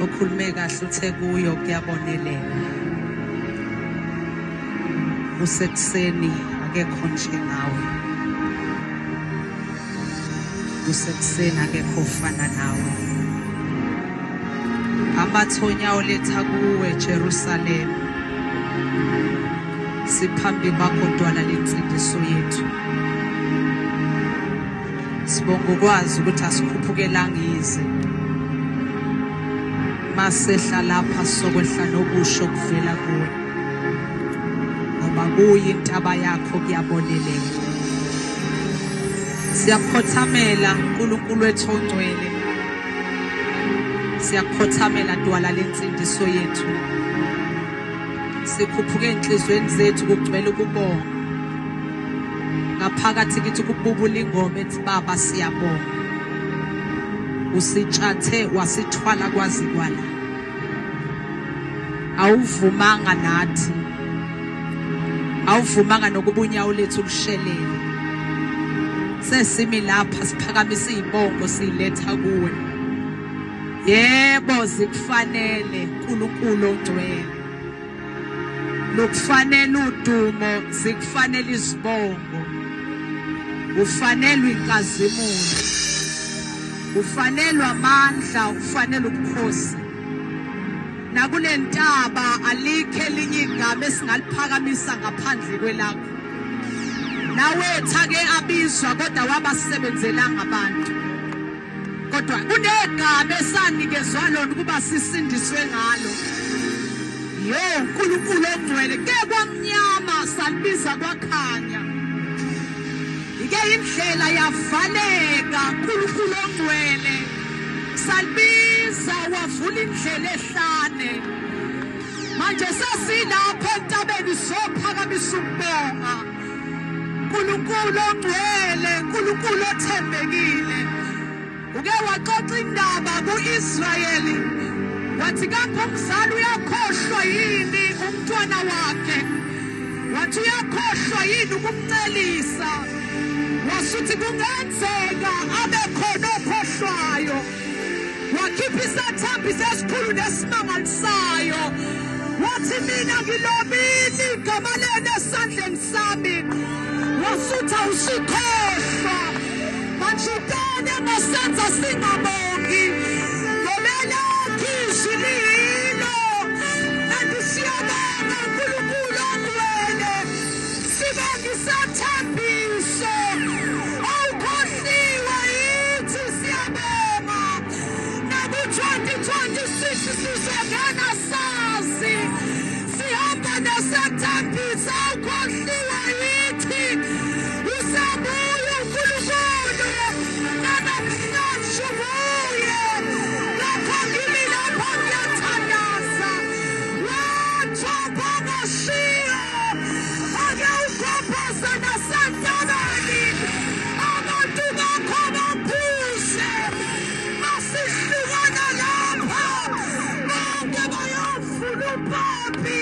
okhulume kahle uthe kuyo kuyabonelela usekuseni akekho nje ngawe usekuseni akekho ufana nawe amathonya oletha kuwe Jerusalem siphambi bakho dwala lensindiso yethu sibonga ukwazi ukuthi asikhuphukelanga ize masehla lapha sokwehla nobusho kuvela kuwe ngoba kuyi intaba yakho kuyabonelela siyakhothamela uNkulunkulu wethu ongcwele siyakhothamela dwala lensindiso yethu sikhuphuke enhlizweni zethu kugcwele ukubonga ngaphakathi kithi kububula ingoma ethi baba siyabonga usitshathe wasithwala kwazi kwala awuvumanga nathi awuvumanga nokubunyawo lethu lushelele sesimi lapha siphakamisa izibongo siletha kuwe yebo zikufanele uNkulunkulu ongcwele lokufanele udumo zikufanele izibongo ufanele inkazimulo ufanele amandla ufanele ubukhosi nakule ntaba alikho elinye igama esingaliphakamisa ngaphandle kwelakho nawetha ke abizwa kodwa wabasebenzelanga abantu kodwa kunegama esanikezwa lona ukuba sisindiswe ngalo yo uNkulunkulu ongcwele ke kwamnyama salibiza kwakhanya ike indlela yavaleka uNkulunkulu ongcwele salibiza wavula indlela ehlane manje sesilapha entabeni sophakamisa ukubonga uNkulunkulu ongcwele uNkulunkulu othembekile uke waxoxa indaba kuIsrayeli wathi kapho umzali uyakhohlwa yini umntwana wakhe wathi uyakhohlwa yini ukumcelisa wasuthi kungenzeka abe khona okhohlwayo wakhipha isathambiso esikhulu nesimangalisayo wathi mina ngilobile igama lena esandleni sami wasutha usikhohlwa manje ukane ngasenza singabongi ngobela khishililo andisiyabonga uNkulunkulu ongcwele sibonga isathambiso awukhohliwe yithi siyabonga naku-2026 sizongena sazi sihamba nesathambiso awukhohliwe yithi usabuya uNkulunkulu namhlanje ubuye lapho kimi lapho ngiyathandaza wathomba ngashiya ake ukhophoza nasentabeni abantu bakho baphuze masihlukana lapha bonke bayovula upapi